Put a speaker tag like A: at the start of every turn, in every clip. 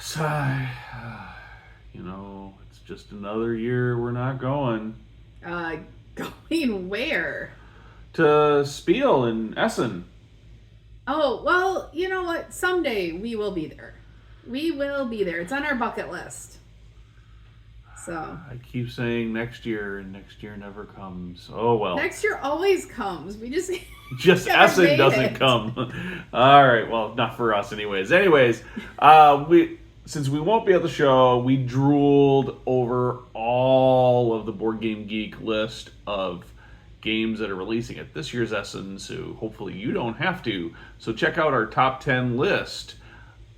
A: Sigh. It's just another year we're not going.
B: Going where?
A: To Spiel in Essen.
B: Oh, well, you know what? Someday we will be there. We will be there. It's on our bucket list. So.
A: I keep saying next year, and next year never comes. Oh, well.
B: Next year always comes. We just...
A: Just Essen doesn't come. All right, well, not for us anyways. Since we won't be at the show, we drooled over all of the Board Game Geek list of games that are releasing at this year's Essen, so hopefully you don't have to. So check out our top 10 list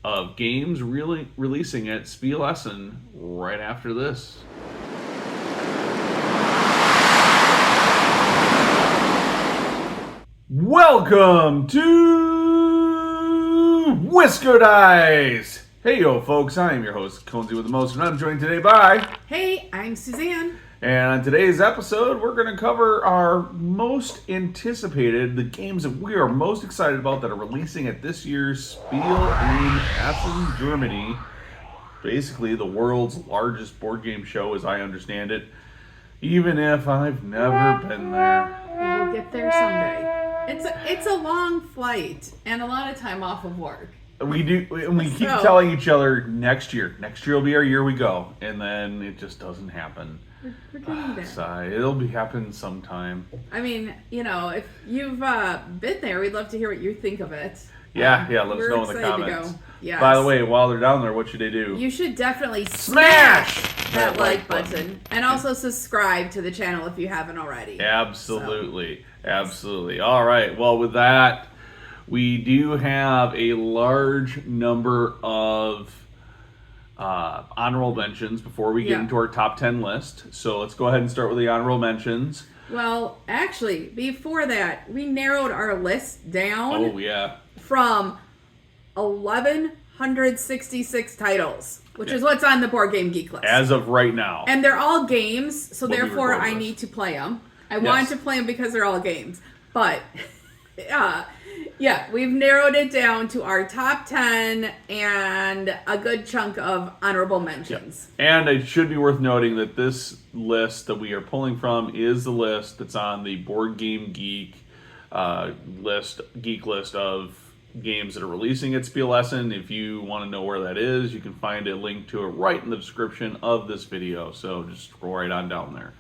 A: of games really releasing at Spiel Essen right after this. Welcome to WiscoDice! Hey yo folks, I am your host, Conesy with the most, and I'm joined today by...
B: Hey, I'm Suzanne.
A: And on today's episode, we're going to cover our most anticipated, the games that we are most excited about that are releasing at this year's Spiel in Essen, Germany. Basically, the world's largest board game show, as I understand it, even if I've never been there.
B: We'll get there someday. It's a long flight and a lot of time off of work.
A: We do, and we keep telling each other next year will be our year we go, and then it just doesn't happen.
B: We're getting there.
A: Sigh. It'll be happen sometime.
B: I mean, if you've been there, we'd love to hear what you think of it.
A: Yeah, let us know in the comments.
B: Yes.
A: By the way, while they're down there, what should they do?
B: You should definitely
A: smash
B: that like button. And also subscribe to the channel if you haven't already.
A: Absolutely. Absolutely. All right. Well, with that, we do have a large number of honorable mentions before we get into our top 10 list. So let's go ahead and start with the honorable mentions.
B: Well, actually, before that, we narrowed our list down.
A: Oh, yeah.
B: From 1,166 titles, which is what's on the Board Game Geek list.
A: As of right now.
B: And they're all games, so therefore I need to play them. I want to play them because they're all games. But, we've narrowed it down to our top 10 and a good chunk of honorable mentions.
A: And it should be worth noting that this list that we are pulling from is the list that's on the Board Game Geek list of games that are releasing at Spiel Essen. If you want to know where that is, you can find a link to it right in the description of this video. So just scroll right on down there.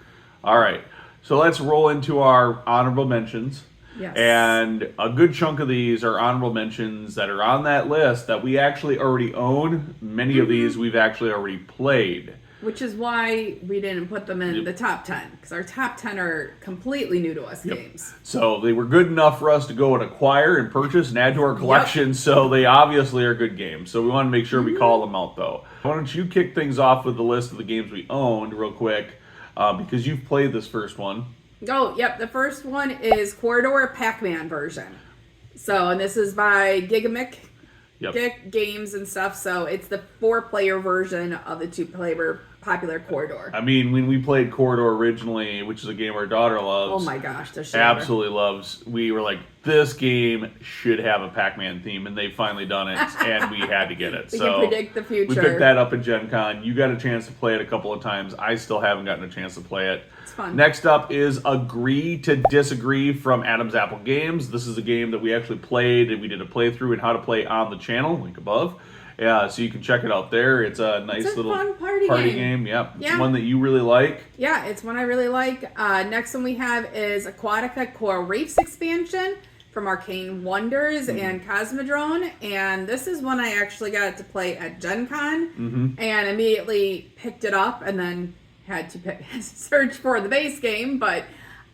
A: All right, so let's roll into our honorable mentions.
B: Yes.
A: And a good chunk of these are honorable mentions that are on that list that we actually already own. Many of these we've actually already played.
B: Which is why we didn't put them in the top 10, because our top 10 are completely new to us games.
A: So they were good enough for us to go and acquire and purchase and add to our collection, so they obviously are good games. So we want to make sure we call them out, though. Why don't you kick things off with the list of the games we owned real quick, because you've played this first one.
B: Oh, yep. The first one is Corridor Pac-Man version. So, and this is by Gigamic. Games and stuff, so it's the 4-player version of the 2-player popular Corridor.
A: I mean, when we played Corridor originally, which is a game our daughter loves.
B: Oh my gosh,
A: absolutely loves. We were like, this game should have a Pac-Man theme, and they've finally done it, and we had to get it.
B: We can predict the future.
A: We picked that up at Gen Con. You got a chance to play it a couple of times. I still haven't gotten a chance to play it.
B: It's fun.
A: Next up is Agree to Disagree from Adam's Apple Games. This is a game that we actually played, and we did a playthrough and how to play on the channel, link above. Yeah, so you can check it out there. It's a nice little
B: fun party game.
A: Yeah, it's one that you really like.
B: Yeah, it's one I really like. Next one we have is Aquatica Coral Reefs expansion from Arcane Wonders and Cosmodrome. And this is one I actually got to play at Gen Con and immediately picked it up and then had to search for the base game. But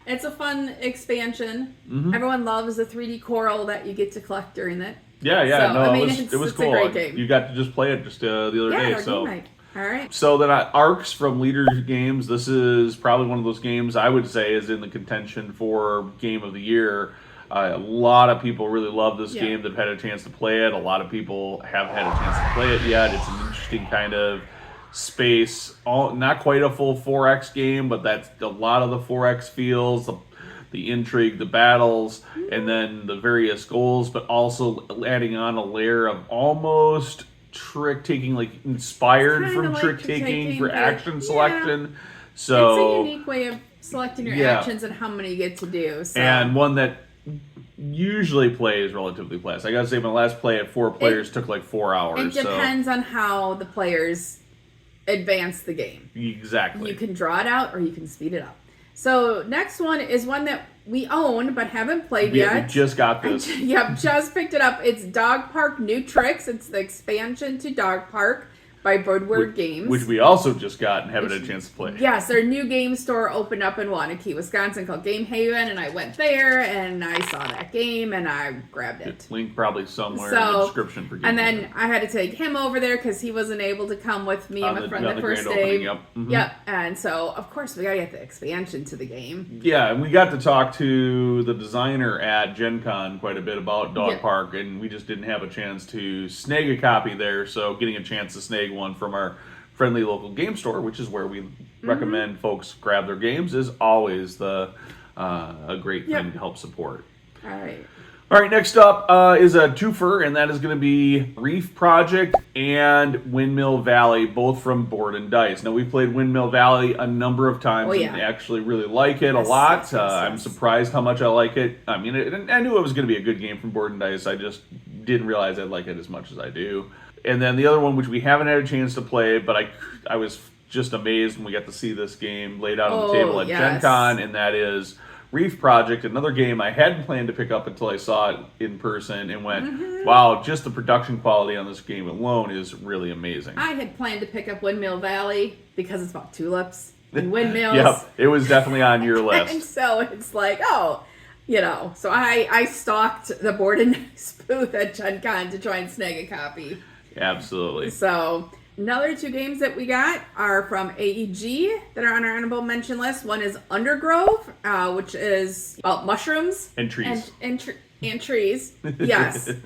B: it's a fun expansion. Everyone loves the 3D coral that you get to collect during it.
A: Yeah,
B: so,
A: no, it was cool.
B: A great game.
A: You got to just play it just the other day.
B: So. Game night. All right.
A: So then Arcs from Leader Games. This is probably one of those games I would say is in the contention for Game of the Year. A lot of people really love this game that have had a chance to play it. A lot of people haven't had a chance to play it yet. It's an interesting kind of space. Not quite a full 4X game, but that's a lot of the 4X feels. The intrigue, the battles, and then the various goals, but also adding on a layer of almost trick-taking, like inspired from
B: like
A: trick-taking for
B: but
A: action selection.
B: It's
A: So
B: a unique way of selecting your actions and how many you get to do. So.
A: And one that usually plays relatively fast. I gotta say, my last play at 4 players took like 4 hours.
B: It depends on how the players advance the game.
A: Exactly.
B: You can draw it out or you can speed it up. So next one is one that we own but haven't played yet.
A: We just got this.
B: Yep, just picked it up. It's Dog Park New Tricks. It's the expansion to Dog Park by Birdward Games.
A: Which we also just got and haven't had a chance to play.
B: Yes, their new game store opened up in Wanakee, Wisconsin called Game Haven, and I went there and I saw that game and I grabbed it.
A: It's linked probably somewhere in the description for Game
B: And then
A: Haven.
B: I had to take him over there because he wasn't able to come with me and my friend the first
A: grand
B: day.
A: opening, yep. Mm-hmm.
B: Yep, and so of course we gotta get the expansion to the game.
A: Yeah, and we got to talk to the designer at Gen Con quite a bit about Dog
B: Yeah.
A: Park, and we just didn't have a chance to snag a copy there, so getting a chance to snag one from our friendly local game store, which is where we recommend folks grab their games, is always a great thing to help support.
B: All right.
A: All right, next up is a twofer, and that is going to be Reef Project and Windmill Valley, both from Board and Dice. Now, we've played Windmill Valley a number of times and actually really like it a lot. I'm surprised how much I like it. I mean, I knew it was going to be a good game from Board and Dice. I just didn't realize I'd like it as much as I do. And then the other one, which we haven't had a chance to play, but I was just amazed when we got to see this game laid out on the table at Gen Con, and that is Reef Project, another game I hadn't planned to pick up until I saw it in person and went, wow, just the production quality on this game alone is really amazing.
B: I had planned to pick up Windmill Valley because it's about tulips and windmills.
A: Yep, it was definitely on your list.
B: And so it's like, so I stalked the Board and Dice booth at Gen Con to try and snag a copy.
A: Absolutely.
B: So another 2 games that we got are from AEG that are on our honorable mention list. One is Undergrove, which is about mushrooms
A: and trees.
B: And trees. Yes.
A: It's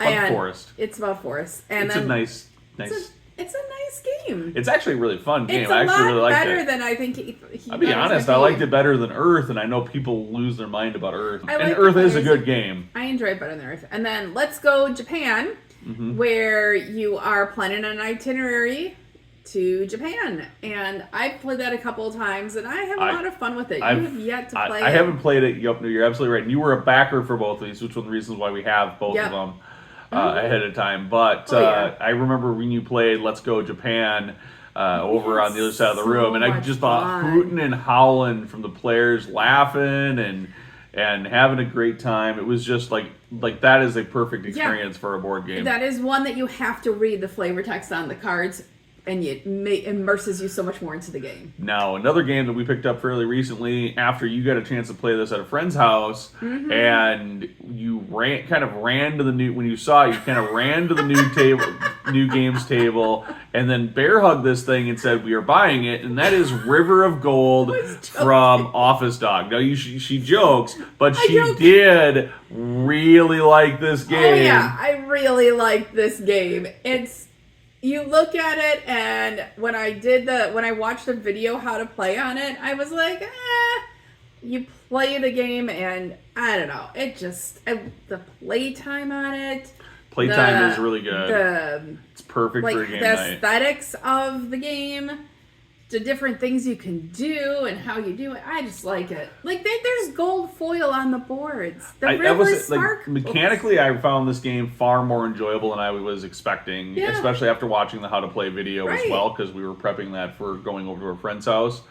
A: about forest.
B: It's about forest. And
A: it's
B: then
A: a nice.
B: It's a nice game.
A: It's actually a really fun game.
B: It's
A: I actually really liked it.
B: better than I think he
A: I'll be honest, I liked it better than Earth, and I know people lose their mind about Earth. And Earth is a good game.
B: I enjoy it better than Earth. And then Let's Go Japan, where you are planning an itinerary to Japan. And I've played that a couple of times, and I have a lot of fun with it. You have yet to play it.
A: I haven't played it. You're absolutely right. And you were a backer for both of these, which is one of the reasons why we have both of them ahead of time. But I remember when you played Let's Go Japan over on the other side of the room, and I just thought hooting and howling from the players, laughing and having a great time. It was just like that is a perfect experience for a board game.
B: That is one that you have to read the flavor text on the cards, and it immerses you so much more into the game.
A: Now, another game that we picked up fairly recently after you got a chance to play this at a friend's house, and you ran to the new, when you saw it, you kind of ran to the new games table, and then bear hugged this thing and said, we are buying it, and that is River of Gold from Office Dog. Now, she jokes, but she did really like this game.
B: Oh yeah, I really like this game. You look at it, and when I watched the video how to play on it, I was like, you play the game, and I don't know, the playtime on it.
A: Playtime is really good. It's perfect for a game
B: the
A: night.
B: Aesthetics of the game, the different things you can do and how you do it. I just like it. There's gold foil on the boards.
A: Mechanically, I found this game far more enjoyable than I was expecting, especially after watching the How to Play video as well, because we were prepping that for going over to a friend's house.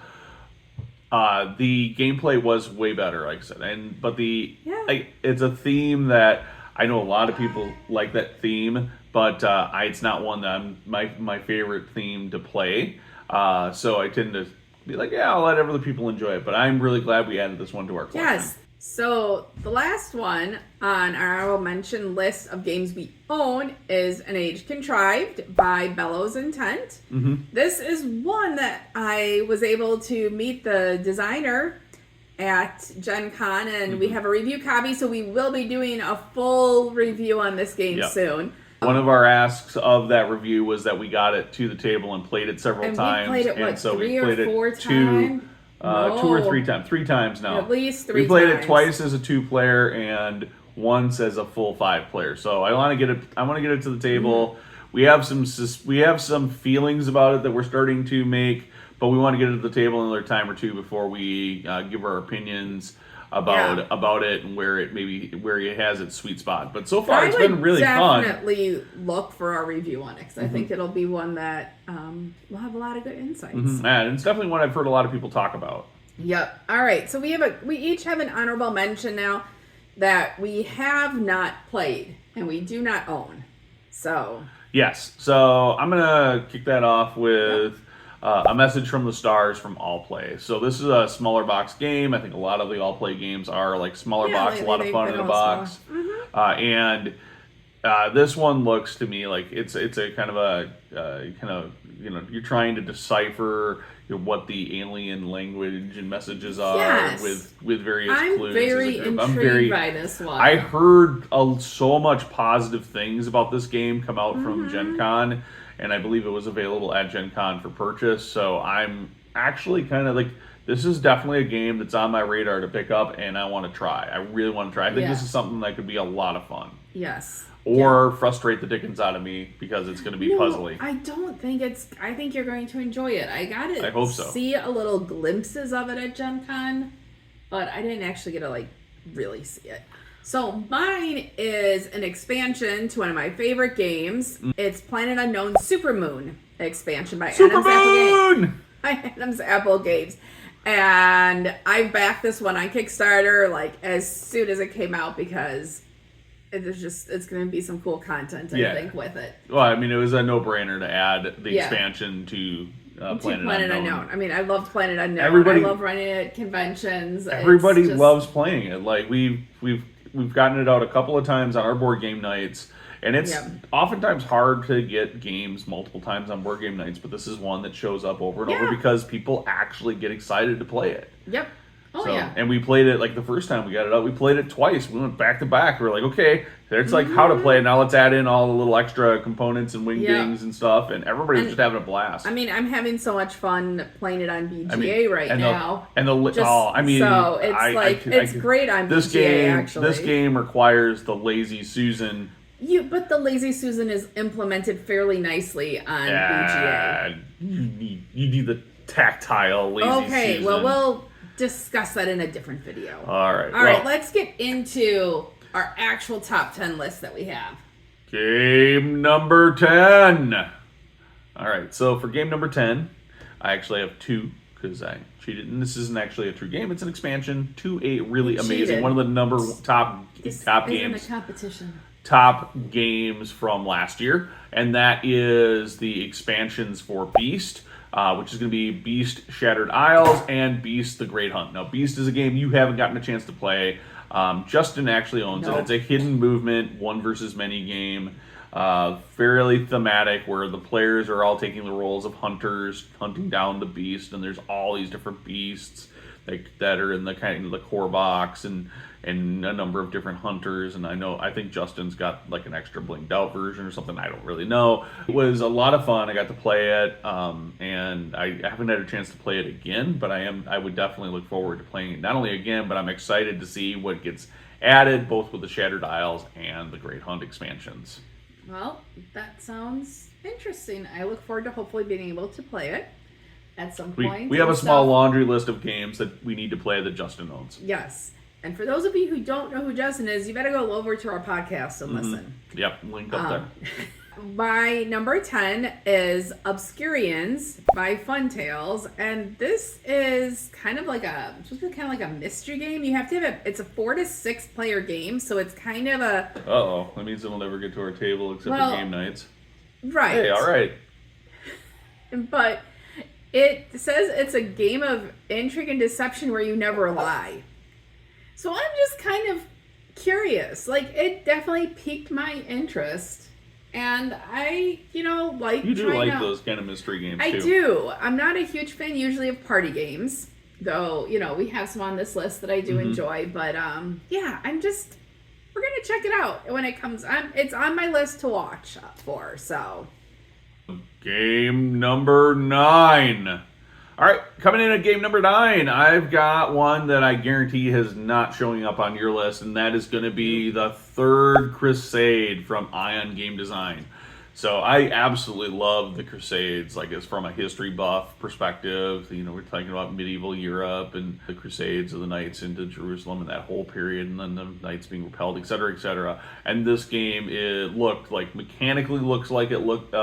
A: The gameplay was way better, like I said, but it's a theme that I know a lot of people like that theme, but it's not one that my favorite theme to play. So I tend to be like, I'll let other people enjoy it. But I'm really glad we added this one to our collection.
B: Yes. So the last one on our honorable mention list of games we own is An Age Contrived by Bellows Intent. This is one that I was able to meet the designer at Gen Con, and we have a review copy, so we will be doing a full review on this game soon.
A: One of our asks of that review was that we got it to the table and played it several times.
B: We played it,
A: we played it
B: 4
A: 2 or 3 times. 3 times now.
B: At least 3 times.
A: We played it twice as a 2-player and once as a full 5-player. So I want to get it to the table. we have some feelings about it that we're starting to make, but we want to get it to the table another time or two before we give our opinions about it and where it has its sweet spot. But so far, it's been really fun.
B: Definitely look for our review on it, because I think it'll be one that will have a lot of good insights.
A: And it's definitely one I've heard a lot of people talk about.
B: Yep. All right. So we each have an honorable mention now that we have not played and we do not own. So
A: yes. So I'm gonna kick that off with a message from the stars from All Play. So this is a smaller box game. I think a lot of the All Play games are like smaller box, a lot of fun in the box. And this one looks to me like it's a kind of you're trying to decipher what the alien language and messages are with various clues.
B: I'm very intrigued by this one.
A: I heard so much positive things about this game come out from Gen Con, and I believe it was available at Gen Con for purchase. So I'm actually kind of like, this is definitely a game that's on my radar to pick up, and I want to try. I really want to try. I think this is something that could be a lot of fun.
B: Yes.
A: Or frustrate the dickens out of me because it's going to be puzzly.
B: I don't think I think you're going to enjoy it. I
A: hope so.
B: See a little glimpses of it at Gen Con, but I didn't actually get to really see it. So mine is an expansion to one of my favorite games. It's Planet Unknown Supermoon expansion by Adam's Apple Games. And I backed this one on Kickstarter as soon as it came out, because it's going to be some cool content, I think, with it.
A: Well, I mean, it was a no-brainer to add the expansion to Planet Unknown.
B: I mean, I love Planet Unknown. I love running it at conventions.
A: Everybody loves playing it. Like we've gotten it out a couple of times on our board game nights, and it's oftentimes hard to get games multiple times on board game nights, but this is one that shows up over and over because people actually get excited to play it.
B: Yep. Oh, yeah.
A: And we played it, the first time we got it out, we played it twice. We went back to back. We were like, okay, there's how to play it. Now let's add in all the little extra components and wingdings and stuff. And everybody was just having a blast.
B: I mean, I'm having so much fun playing it on BGA now.
A: So
B: it's great on BGA, actually.
A: This game requires the Lazy Susan.
B: But the Lazy Susan is implemented fairly nicely on BGA.
A: You need the tactile Lazy Susan.
B: Okay, well, we'll discuss that in a different video.
A: All
B: right, let's get into our actual top 10 list that we have.
A: Game number 10. All right, so for game number 10, I actually have two, because I cheated, and this isn't actually a true game. It's an expansion to a really amazing, one of the top games.
B: In the competition.
A: Top games from last year, and that is the expansions for Beast, which is going to be Beast Shattered Isles and Beast the Great Hunt. Now, Beast is a game you haven't gotten a chance to play. Justin actually owns it. It's a hidden movement, one versus many game, fairly thematic, where the players are all taking the roles of hunters, hunting down the beast, and there's all these different beasts that are in the kind of the core box, and a number of different hunters. And I think Justin's got an extra blinged out version or something. I don't really know. It was a lot of fun. I got to play it, and I haven't had a chance to play it again, but I would definitely look forward to playing it not only again, but I'm excited to see what gets added, both with the Shattered Isles and the Great Hunt expansions.
B: Well, that sounds interesting. I look forward to hopefully being able to play it at some point.
A: We have a small laundry list of games that we need to play that Justin owns.
B: Yes. And for those of you who don't know who Justin is, you better go over to our podcast and listen.
A: Yep, link up there.
B: My number 10 is Obscurians by Funtails, and this is kind of like a mystery game. You have to have it's a 4 to 6 player game, so it's kind of a.
A: That means it'll never get to our table except for game nights.
B: Right.
A: Hey, all right.
B: But it says it's a game of intrigue and deception where you never lie. So I'm just kind of curious. It definitely piqued my interest. And I, like...
A: You do like those kind of mystery games, too.
B: I do. I'm not a huge fan usually of party games. Though, we have some on this list that I do enjoy. But, we're going to check it out when it comes. It's on my list to watch for, so...
A: Game number 9. All right, coming in at game number 9, I've got one that I guarantee is not showing up on your list, and that is going to be the Third Crusade from Ion Game Design. So I absolutely love the Crusades, like it's from a history buff perspective. We're talking about medieval Europe and the Crusades of the Knights into Jerusalem and that whole period, and then the Knights being repelled, et cetera, et cetera. And this game, it looked like mechanically looks like it looked.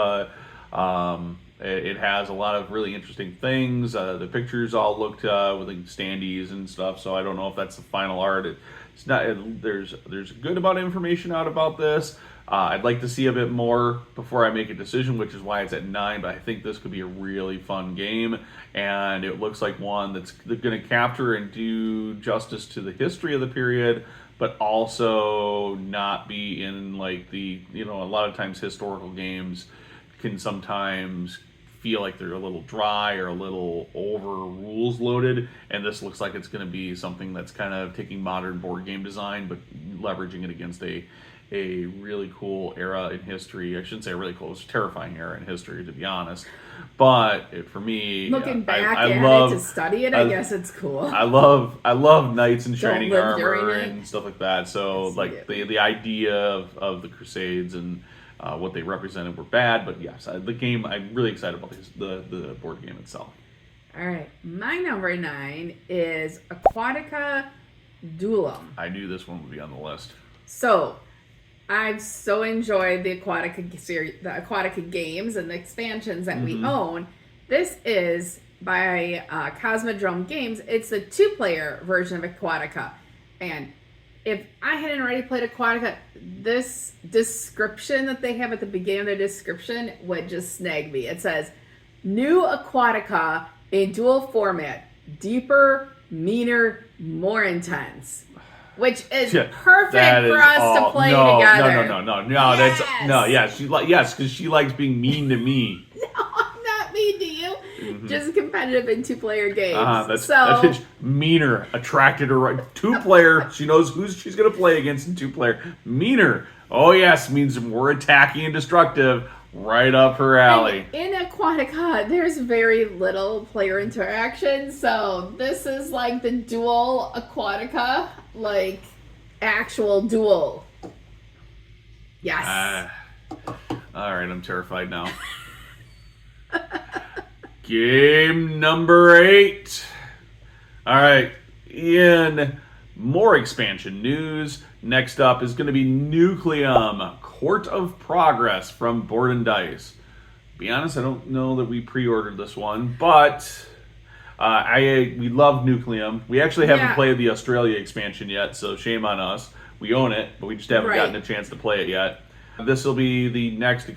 A: It has a lot of really interesting things. The pictures all looked with like standees and stuff. So I don't know if that's the final art. It's not. There's a good amount of information out about this. I'd like to see a bit more before I make a decision, which is why it's at 9. But I think this could be a really fun game, and it looks like one that's going to capture and do justice to the history of the period, but also not be in like a lot of times historical games can sometimes feel like they're a little dry or a little over rules loaded, and this looks like it's going to be something that's kind of taking modern board game design but leveraging it against a really cool era in history. I shouldn't say really cool, it's a terrifying era in history, to be honest. But for me,
B: looking back
A: I
B: at
A: love,
B: it to study it, I guess it's cool.
A: I love knights in shining
B: live
A: armor
B: during it.
A: and stuff like that. So like the idea of the Crusades and what they represented were bad, but yes, the game, I'm really excited about the board game itself.
B: All right, my number 9 is Aquatica Duelum.
A: I knew this one would be on the list.
B: So, I've so enjoyed the Aquatica series, the Aquatica games and the expansions that we own. This is by Cosmodrome Games. It's a 2-player version of Aquatica, and if I hadn't already played Aquatica, this description that they have at the beginning of their description would just snag me. It says, new Aquatica in dual format, deeper, meaner, more intense. Which is perfect for us to play together.
A: No. Yes. Yes, because she likes being mean to me.
B: No, I'm not mean to you. Just competitive in 2-player games.
A: That's meaner. Attracted her. 2-player. She knows who she's going to play against in 2-player. Meaner. Oh yes, means more attacking and destructive. Right up her alley.
B: And in Aquatica, there's very little player interaction, so this is like the dual Aquatica, like actual duel. Yes.
A: All right, I'm terrified now. Game number 8. All right, in more expansion news, next up is going to be Nucleum, Court of Progress from Board and Dice. Be honest, I don't know that we pre-ordered this one, but we love Nucleum. We actually haven't played the Australia expansion yet, so shame on us. We own it, but we just haven't gotten a chance to play it yet. This will be the next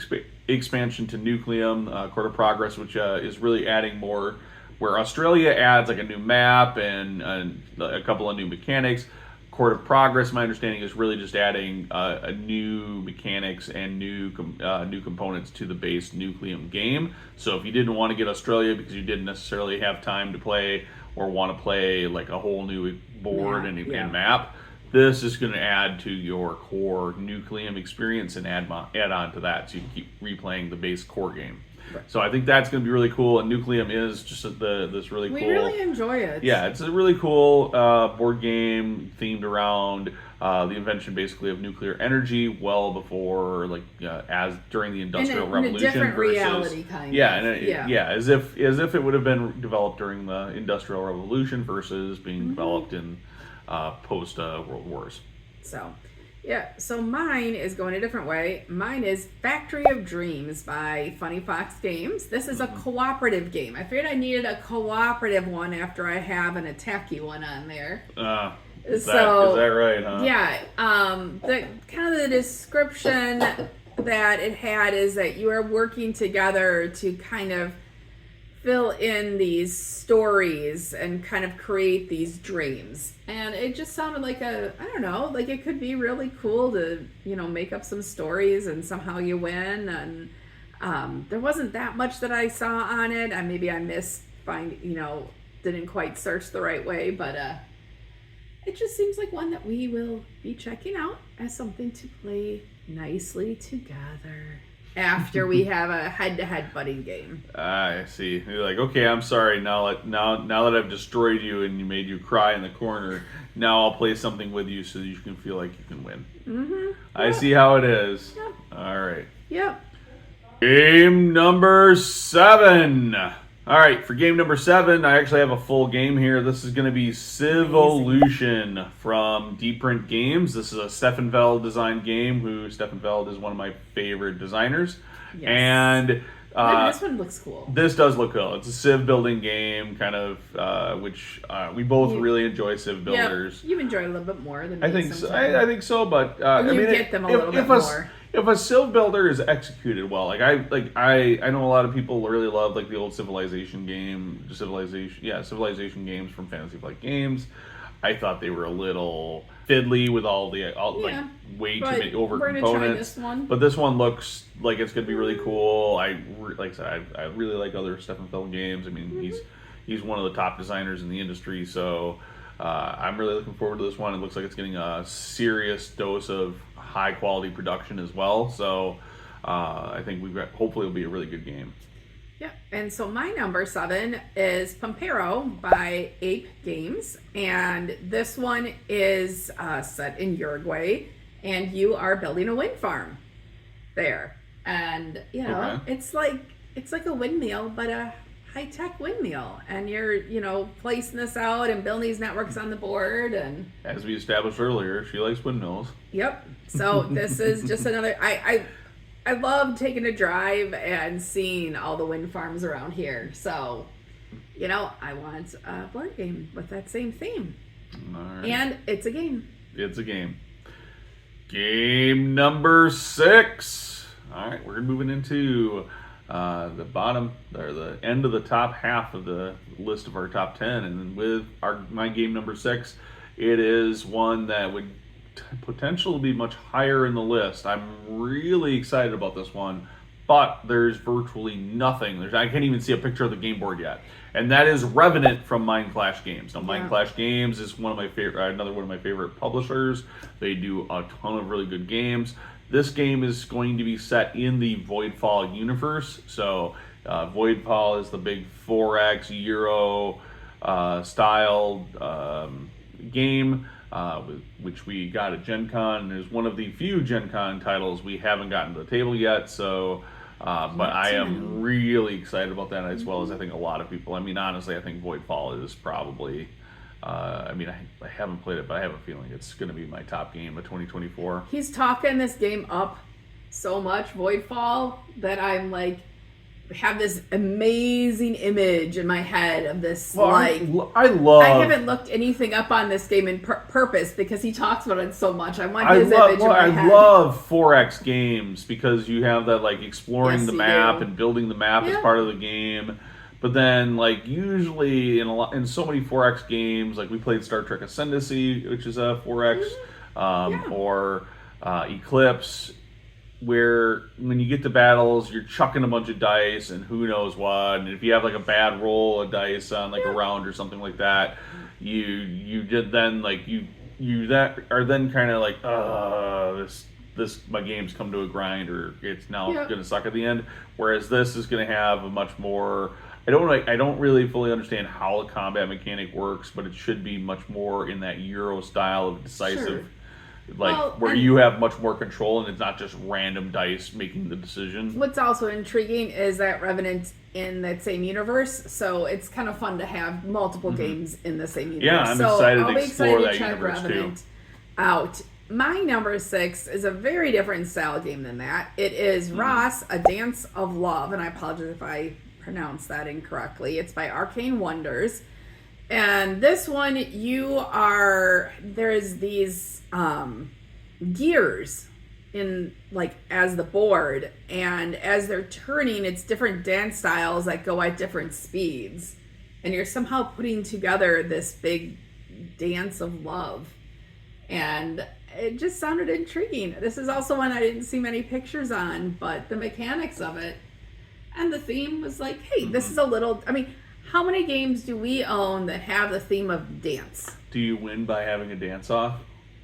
A: expansion to Nucleum, Court of Progress, which is really adding more, where Australia adds like a new map and a couple of new mechanics. Court of Progress, my understanding, is really just adding a new mechanics and new components to the base Nucleum game. So if you didn't want to get Australia because you didn't necessarily have time to play or want to play like a whole new board and map, this is going to add to your core Nucleum experience and add on to that, so you can keep replaying the base core game. Right. So I think that's going to be really cool, and Nucleum is just this really cool.
B: We really enjoy it.
A: Yeah, it's a really cool board game themed around the invention, basically, of nuclear energy, well before, as during the Industrial Revolution.
B: In a different reality, kind of.
A: As if it would have been developed during the Industrial Revolution versus being developed in post World Wars.
B: So mine is going a different way. Mine is Factory of Dreams by Funny Fox Games. This is a cooperative game. I figured I needed a cooperative one after I have an attacky one on there.
A: Is that right, huh?
B: Yeah. The kind of the description that it had is that you are working together to kind of fill in these stories and kind of create these dreams. And it just sounded like it could be really cool to, make up some stories and somehow you win. And there wasn't that much that I saw on it. Maybe I didn't quite search the right way, but it just seems like one that we will be checking out as something to play nicely together. After we have a head-to-head budding game.
A: I see. You're like, okay, I'm sorry. Now that I've destroyed you and made you cry in the corner, now I'll play something with you so that you can feel like you can win. I see how it is.
B: Yep.
A: All right.
B: Yep.
A: Game number 7. All right, for game number 7, I actually have a full game here. This is going to be Civolution from Deep Print Games. This is a Steffenfeld designed game, who Steffenfeld is one of my favorite designers.
B: Yes.
A: And
B: this one looks cool.
A: This does look cool. It's a Civ building game, kind of, which we both really enjoy Civ builders.
B: Yeah, you enjoy it a little bit more than me.
A: I think so. I think so, but
B: you get them a little bit more.
A: If a Civ builder is executed well, I know a lot of people really love like the old Civilization games from Fantasy Flight Games. I thought they were a little fiddly with all like way too many over components. But this one looks like it's gonna be really cool. Like I said, I really like other Steffenfeld games. I mean, he's one of the top designers in the industry, so I'm really looking forward to this one. It looks like it's getting a serious dose of high quality production as well. So I think hopefully it'll be a really good game.
B: Yeah, and so my number 7 is Pampero by Ape Games, and this one is set in Uruguay, and you are building a wind farm there, and it's like a windmill, but a high-tech windmill, and you're placing this out and building these networks on the board. And
A: as we established earlier, she likes windmills.
B: Yep. So this is just another. I love taking a drive and seeing all the wind farms around here. So, I want a board game with that same theme.
A: All right.
B: And it's a game.
A: It's a game. Game number 6. All right, we're moving into the bottom or the end of the top half of the list of our top 10, and with my game number 6, it is one that would potentially be much higher in the list. I'm really excited about this one, but there's virtually nothing. I can't even see a picture of the game board yet, and that is Revenant from Mind Clash Games. Now, Mind Clash Games is another one of my favorite publishers. They do a ton of really good games. This game is going to be set in the Voidfall universe. So Voidfall is the big 4X Euro style game, which we got at Gen Con. It's one of the few Gen Con titles we haven't gotten to the table yet. So, but I am really excited about that, as well as I think a lot of people. I mean, honestly, I think Voidfall is probably... I haven't played it, but I have a feeling it's going to be my top game of 2024.
B: He's talking this game up so much, Voidfall, that I'm like, have this amazing image in my head of this. I haven't looked anything up on this game in purpose because he talks about it so much. I want his image in my head.
A: I love 4X games because you have that like exploring the map and building the map as part of the game. But then, like, usually in so many 4X games, like we played Star Trek Ascendancy, which is a 4X, or Eclipse, where when you get to battles, you're chucking a bunch of dice and who knows what. And if you have like a bad roll of dice on like a round or something like that, you did then like you are then kind of like this my game's come to a grind, or it's now going to suck at the end. Whereas this is going to have a much more. I don't really fully understand how the combat mechanic works, but it should be much more in that Euro style of decisive, where you have much more control and it's not just random dice making the decision.
B: What's also intriguing is that Revenant's in that same universe, so it's kind of fun to have multiple games in the same universe.
A: Yeah, I'm excited to explore that universe too.
B: Out. My number 6 is a very different style game than that. It is Ross, A Dance of Love, and I apologize if I pronounce that incorrectly. It's by Arcane Wonders, and this one there's these gears in as the board, and as they're turning, it's different dance styles that go at different speeds, and you're somehow putting together this big dance of love, and it just sounded intriguing. This is also one I didn't see many pictures on, but the mechanics of it and the theme was like, hey, this is a little... I mean, how many games do we own that have the theme of dance?
A: Do you win by having a dance-off?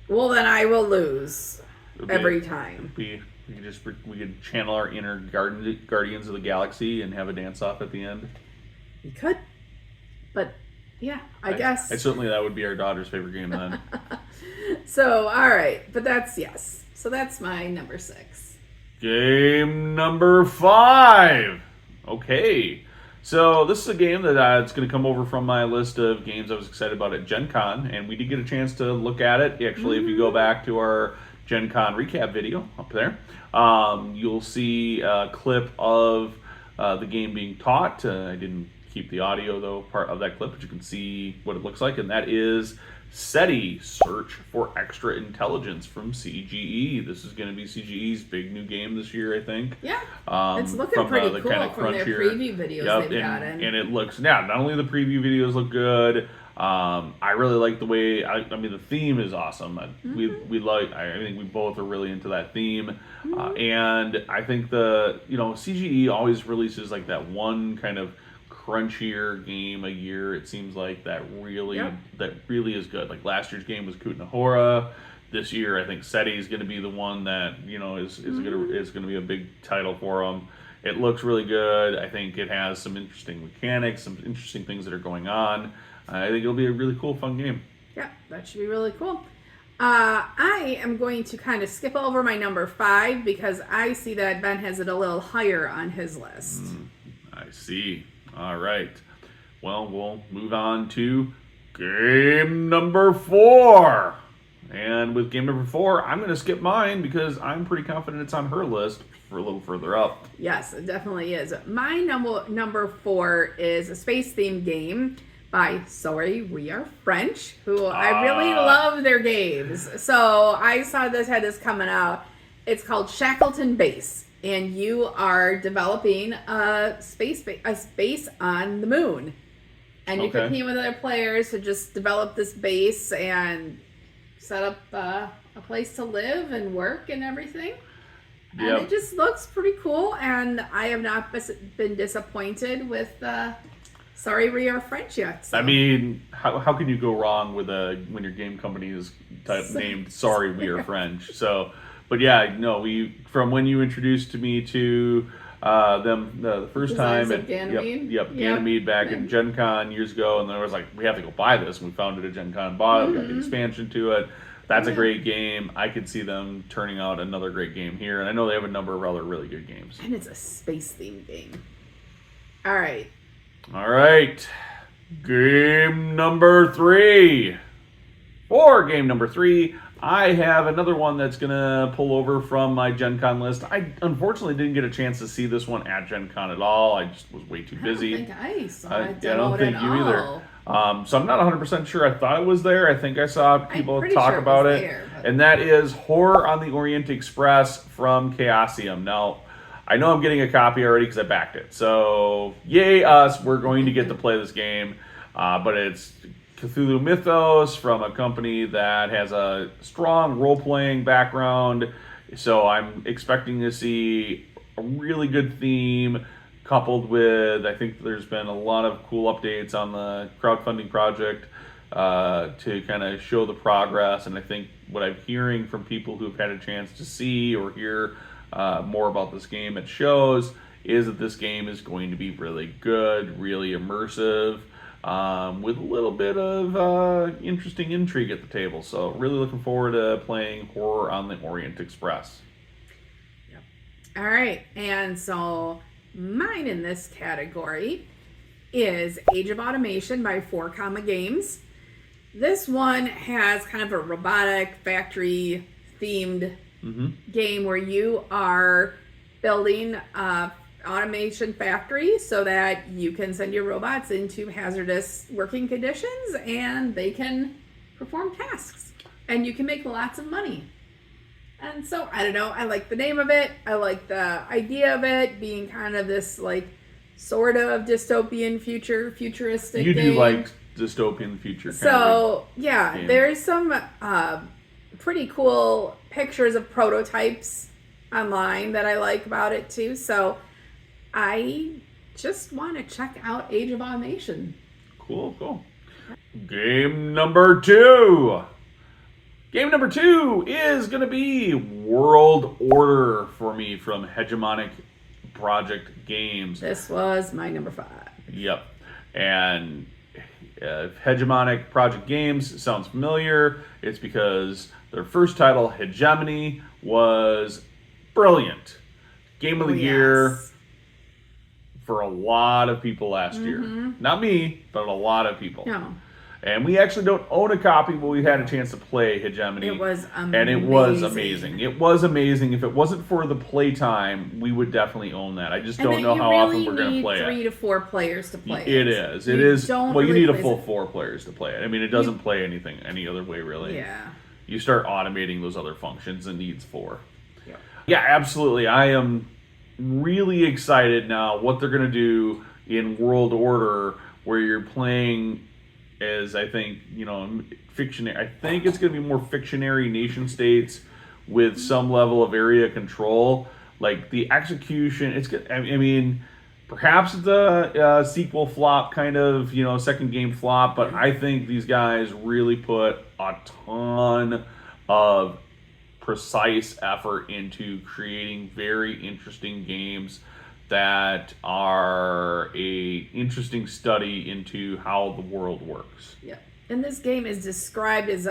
B: Well, then I will lose every time.
A: We could channel our inner Guardians of the Galaxy and have a dance-off at the end.
B: We could. But, yeah, I guess.
A: That would be our daughter's favorite game then.
B: So, all right. But that's, yes. So that's my number 6.
A: Game number 5. Okay. So this is a game that it's going to come over from my list of games I was excited about at Gen Con, and we did get a chance to look at it. Actually, if you go back to our Gen Con recap video up there, you'll see a clip of the game being taught. I didn't keep the audio, though, part of that clip, but you can see what it looks like, and that is SETI, Search for Extra Intelligence from CGE. This is going to be CGE's big new game this year, I think.
B: Yeah, it's looking pretty cool kind of from their preview videos they've gotten.
A: And it looks, not only the preview videos look good, I really like the way, I mean, the theme is awesome. We like, I think we both are really into that theme. And I think CGE always releases like that one kind of crunchier game a year. It seems like that really is good. Like last year's game was Kutnahora. This year, I think SETI is going to be the one that is going to be a big title for them. It looks really good. I think it has some interesting mechanics, some interesting things that are going on. I think it'll be a really cool, fun game.
B: Yeah, that should be really cool. I am going to kind of skip over my number 5 because I see that Ben has it a little higher on his list.
A: I see. All right. Well, we'll move on to game number 4. And with game number 4, I'm going to skip mine because I'm pretty confident it's on her list for a little further up.
B: Yes, it definitely is. My number 4 is a space-themed game by Sorry We Are French, who I really love their games. So I saw had this coming out. It's called Shackleton Base. And you are developing a space on the moon. And you compete with other players to just develop this base and set up a place to live and work and everything. And it just looks pretty cool. And I have not been disappointed with Sorry We Are French yet. So.
A: I mean, how can you go wrong with when your game company is named Sorry We Are French? So... But yeah, no, from when you introduced me to them the first time at Ganymede back in Gen Con years ago, and then I was like, we have to go buy this, and we found it at Gen Con, bought it, we got the expansion to it. That's a great game. I could see them turning out another great game here, and I know they have a number of other really good games.
B: And it's a space-themed game. All right.
A: Game number 3. For game number 3, I have another one that's going to pull over from my Gen Con list. I unfortunately didn't get a chance to see this one at Gen Con at all. I just was way too busy.
B: I don't think I saw it.
A: I don't think you either. So I'm not 100% sure. I thought it was there. I think I saw people talk about it.
B: There,
A: and that is Horror on the Orient Express from Chaosium. Now, I know I'm getting a copy already because I backed it. So, yay us. We're going to get to play this game. But it's Cthulhu Mythos from a company that has a strong role-playing background, so I'm expecting to see a really good theme coupled with, I think there's been a lot of cool updates on the crowdfunding project to kind of show the progress, and I think what I'm hearing from people who've had a chance to see or hear more about this game at shows is that this game is going to be really good, really immersive, with a little bit of interesting intrigue at the table. So really looking forward to playing Horror on the Orient Express.
B: Yep. All right. And so mine in this category is Age of Automation by 4 Games. This one has kind of a robotic factory themed game where you are building automation factory so that you can send your robots into hazardous working conditions and they can perform tasks and you can make lots of money. And so, I don't know, I like the name of it. I like the idea of it being kind of this like sort of dystopian futuristic
A: You
B: game.
A: do like dystopian future.
B: So, yeah, there's some pretty cool pictures of prototypes online that I like about it too. So, I just want to check out Age of Automation.
A: Cool. Game number 2. Game number 2 is going to be World Order for me from Hegemonic Project Games.
B: This was my number 5.
A: Yep. And Hegemonic Project Games sounds familiar. It's because their first title, Hegemony, was brilliant. Game of the year for a lot of people last year. Not me, but a lot of people.
B: No.
A: And we actually don't own a copy, but we had a chance to play Hegemony.
B: It was amazing.
A: And it was amazing. It was amazing. If it wasn't for the playtime, we would definitely own that. I just don't know how often we're going to play it.
B: You really need 3 to 4 players to play it.
A: It is. It is. Well, you need a full 4 players to play it. I mean, it doesn't play anything any other way, really.
B: Yeah.
A: You start automating those other functions and needs 4. Yeah, absolutely. I am really excited now what they're going to do in World Order, where you're playing as, I think, fictionary. I think it's going to be more fictionary nation states with some level of area control. Like the execution, it's good. I mean, perhaps it's a sequel flop kind of, second game flop, but I think these guys really put a ton of precise effort into creating very interesting games that are a interesting study into how the world works.
B: Yeah. And this game is described as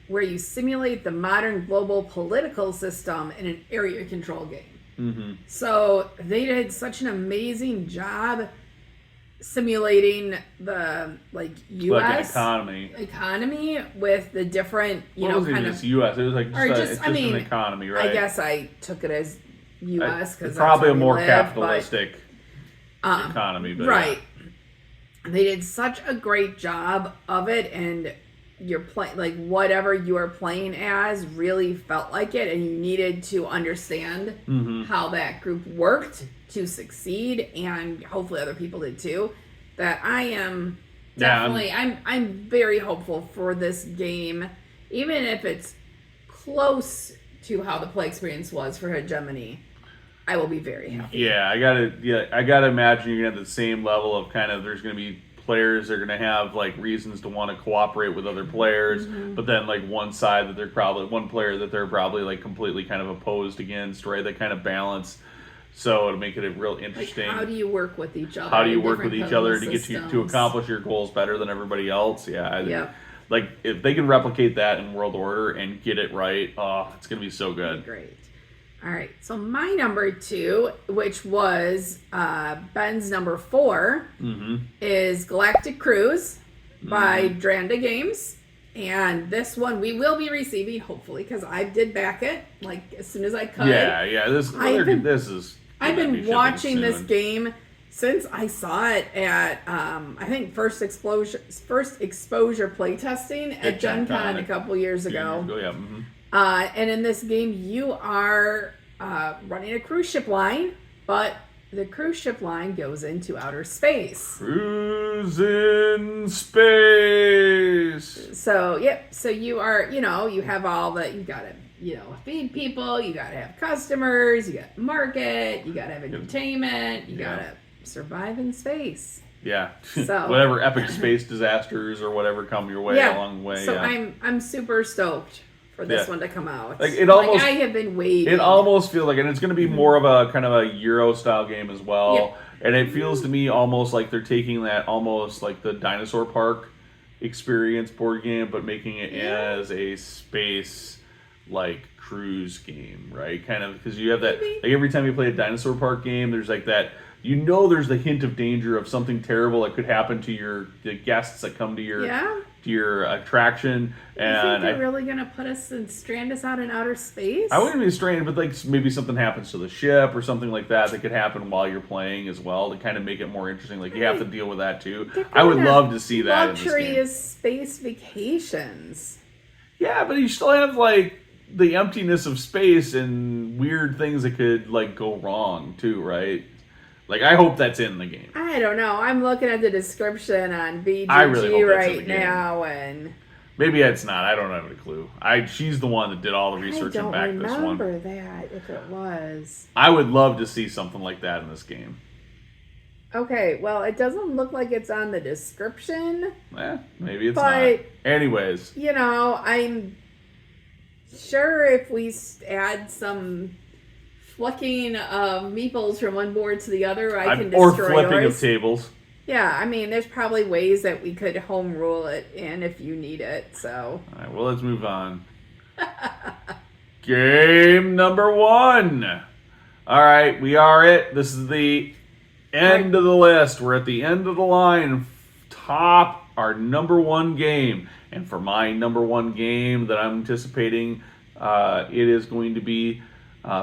B: where you simulate the modern global political system in an area control game. So they did such an amazing job simulating the U.S. economy with the different,
A: kind of U.S. It was like just an economy, right?
B: I guess I took it as U.S. because
A: probably a more capitalistic economy, but
B: right. Yeah. They did such a great job of it, and you're playing whatever you are playing as really felt like it, and you needed to understand how that group worked to succeed, and hopefully other people did too. That I am definitely, I'm very hopeful for this game, even if it's close to how the play experience was for Hegemony. I will be very happy.
A: Yeah, I gotta imagine you're gonna have the same level of kind of, there's gonna be players that are gonna have reasons to want to cooperate with other players, but then one player that they're probably completely kind of opposed against, right? That kind of balance. So to make it a real interesting.
B: How do you work with each other?
A: How do you work with each other to get you to accomplish your goals better than everybody else? Yeah. If they can replicate that in World Order and get it right, it's gonna be so good.
B: Great. All right, so my number 2, which was Ben's number 4, is Galactic Cruise by Dranda Games. And this one we will be receiving, hopefully, because I did back it as soon as I could. I've been watching this game since I saw it at I think first exposure playtesting at Gen Con a couple years ago. And in this game, you are running a cruise ship line, but the cruise ship line goes into outer space.
A: Cruise in space.
B: So, So you are, you have all the, you gotta, feed people, you gotta have customers, you gotta market, you gotta have entertainment, you gotta survive in space.
A: Yeah.
B: So
A: whatever epic space disasters or whatever come your way along the way.
B: So I'm super stoked for this one to come out.
A: I
B: have been waiting.
A: It almost feels and it's going to be more of a kind of a Euro style game as well.
B: Yep.
A: And it feels to me almost like they're taking that almost like the Dinosaur Park experience board game, but making it as a space cruise game, right? Kind of, because you have that every time you play a Dinosaur Park game, there's that. There's the hint of danger of something terrible that could happen to the guests that come to your attraction. And
B: you think they're really going to put us and strand us out in outer space?
A: I wouldn't be stranded, but maybe something happens to the ship or something like that could happen while you're playing as well to kind of make it more interesting. You have to deal with that too. I would love to see that in this game.
B: Luxurious space vacations.
A: Yeah, but you still have the emptiness of space and weird things that could go wrong too, right? I hope that's in the game.
B: I don't know. I'm looking at the description on BGG now, and
A: maybe it's not. I don't have a clue. She's the one that did all the research and backed this one.
B: I don't remember that if it was.
A: I would love to see something like that in this game.
B: Okay, well, it doesn't look like it's on the description.
A: Maybe it's not. Anyways.
B: I'm sure if we add some flicking of meeples from one board to the other, I can destroy
A: or flipping
B: yours.
A: Of tables.
B: Yeah, there's probably ways that we could home rule it in if you need it, so.
A: All right, well, let's move on. Game number 1. All right, we are it. This is the end of the list. We're at the end of the line. Top our number one game. And for my number one game that I'm anticipating, it is going to be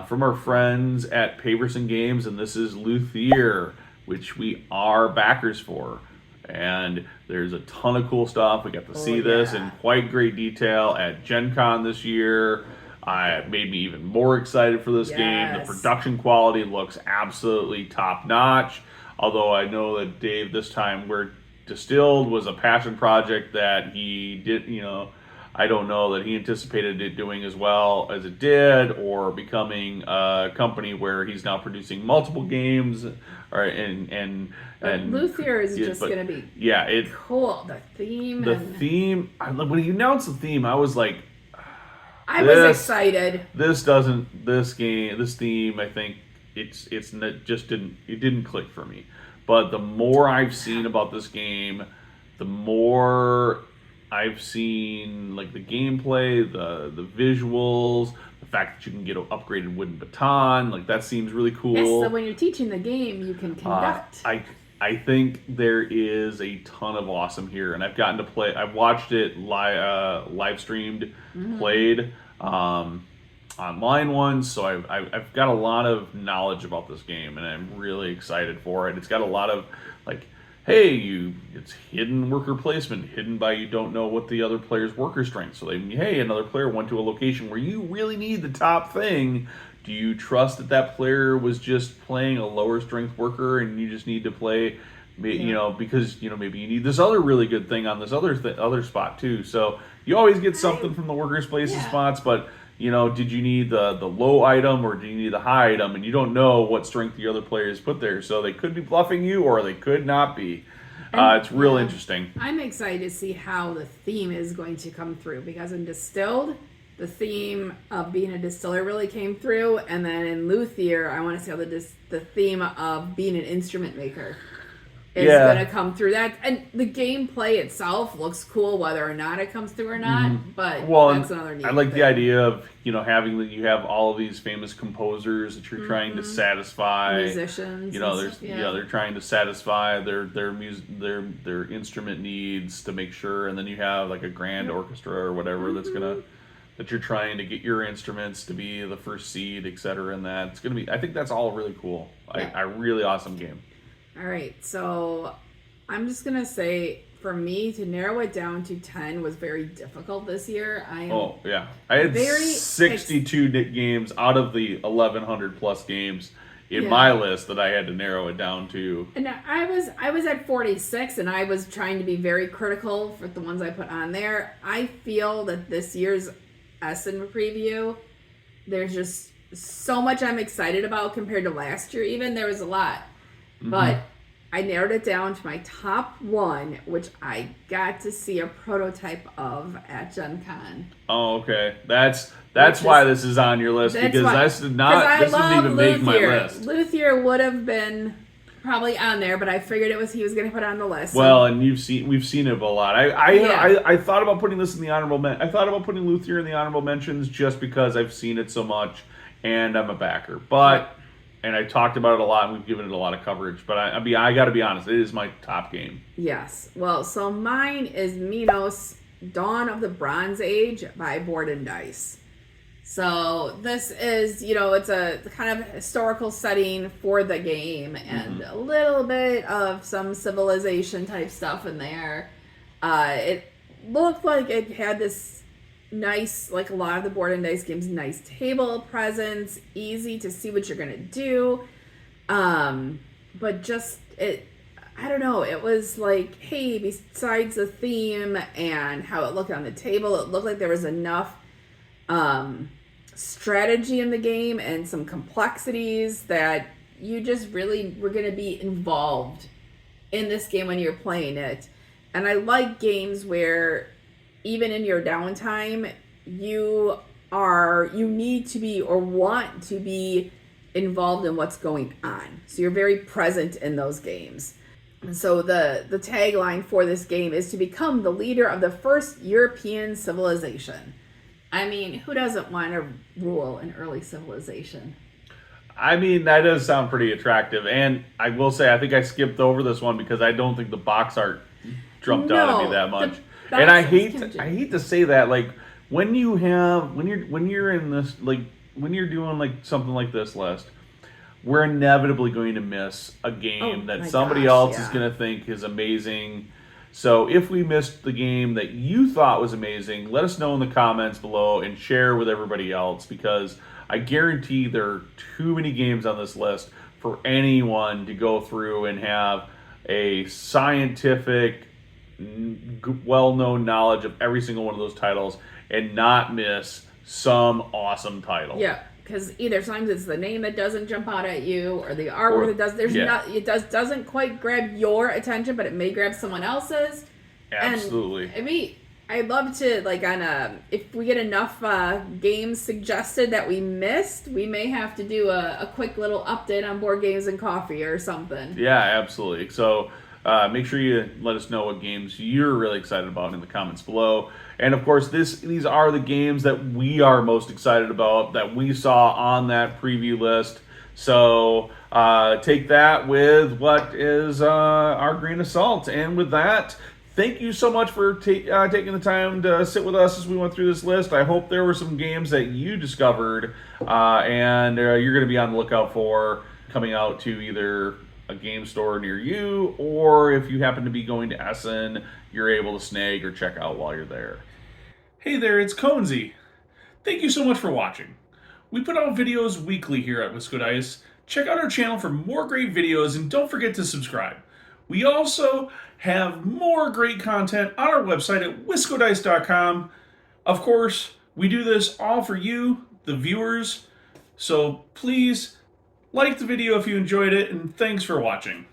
A: from our friends at Paverson Games, and this is Luthier, which we are backers for. And there's a ton of cool stuff. We got to see this in quite great detail at Gen Con this year. It made me even more excited for this game. The production quality looks absolutely top notch. Although I know that Dave, this time where Distilled was a passion project that he did, I don't know that he anticipated it doing as well as it did, or becoming a company where he's now producing multiple games, and
B: Luthier is just going to be cool. The theme.
A: When he announced the theme, I was like,
B: I was excited.
A: This theme, I think it didn't click for me. But the more I've seen about this game, the more I've seen like the gameplay, the visuals, the fact that you can get an upgraded wooden baton, like that seems really cool.
B: Yes, so when you're teaching the game, you can conduct.
A: I think there is a ton of awesome here, and I've gotten to play. I've watched it live streamed, played online once, so I've got a lot of knowledge about this game, and I'm really excited for it. It's got a lot of like, it's hidden worker placement, hidden by you don't know what the other player's worker strength. So another player went to a location where you really need the top thing. Do you trust that player was just playing a lower strength worker, and you just need to play, because maybe you need this other really good thing on this other spot too. So you always get something from the workers' places spots, but did you need the low item or do you need the high item? And you don't know what strength the other players put there, so they could be bluffing you or they could not be. It's real interesting.
B: I'm excited to see how the theme is going to come through, because in Distilled, the theme of being a distiller really came through, and then in Luthier, I want to see how the theme of being an instrument maker is going to come through. That, and the gameplay itself looks cool, whether or not it comes through or not. But that's another neat
A: I like
B: thing.
A: the idea of you have all of these famous composers that you're trying to satisfy,
B: musicians.
A: They're trying to satisfy their instrument needs to make sure, and then you have like a grand orchestra or whatever that you're trying to get your instruments to be the first seed, etc. And that it's gonna be. I think that's all really cool. A really awesome game.
B: All right, so I'm just going to say, for me, to narrow it down to 10 was very difficult this year.
A: I had 62 games out of the 1,100 plus games in my list that I had to narrow it down to.
B: And I was at 46, and I was trying to be very critical for the ones I put on there. I feel that this year's Essen preview, there's just so much I'm excited about compared to last year. Even there was a lot. But I narrowed it down to my top one, which I got to see a prototype of at Gen Con.
A: Oh, okay. That's why this is on your list, because this didn't even make my list.
B: Luthier would have been probably on there, but I figured he was going to put it on the list.
A: Well, and we've seen it a lot. I thought about putting this in the honorable I thought about putting Luthier in the honorable mentions just because I've seen it so much and I'm a backer. But and I talked about it a lot, and we've given it a lot of coverage. But I got to be honest, it is my top game.
B: Yes. Well, so mine is Minos, Dawn of the Bronze Age by Board and Dice. So this is, it's a kind of historical setting for the game, and a little bit of some civilization type stuff in there. It looked like it had this nice, like a lot of the Board and Dice games, nice table presence, easy to see what you're gonna do. But just I don't know, it was like, hey, besides the theme and how it looked on the table, it looked like there was enough strategy in the game and some complexities that you just really were gonna be involved in this game when you're playing it. And I like games where even in your downtime, you need to be or want to be involved in what's going on. So you're very present in those games. And so the tagline for this game is to become the leader of the first European civilization. I mean, who doesn't want to rule an early civilization?
A: I mean, that does sound pretty attractive. And I will say, I think I skipped over this one because I don't think the box art jumped out at me that much. And I hate to say that, like, when you're in this, like, when you're doing like something like this list, we're inevitably going to miss a game that somebody else is going to think is amazing. So if we missed the game that you thought was amazing, let us know in the comments below and share with everybody else, because I guarantee there are too many games on this list for anyone to go through and have a scientific, well-known knowledge of every single one of those titles and not miss some awesome title.
B: Yeah. Because either sometimes it's the name that doesn't jump out at you, or the artwork that does. Doesn't quite grab your attention, but it may grab someone else's.
A: Absolutely.
B: And I'd love to, like, if we get enough games suggested that we missed, we may have to do a quick little update on Board Games and Coffee or something.
A: Yeah, absolutely. So make sure you let us know what games you're really excited about in the comments below. And of course, these are the games that we are most excited about, that we saw on that preview list. So take that with what is our grain of salt. And with that, thank you so much for taking the time to sit with us as we went through this list. I hope there were some games that you discovered and you're going to be on the lookout for coming out to either a game store near you, or if you happen to be going to Essen, you're able to snag or check out while you're there. Hey there, it's Conesy. Thank you so much for watching. We put out videos weekly here at WiscoDice. Check out our channel for more great videos, and don't forget to subscribe. We also have more great content on our website at WiscoDice.com. Of course, we do this all for you, the viewers, so please like the video if you enjoyed it, and thanks for watching.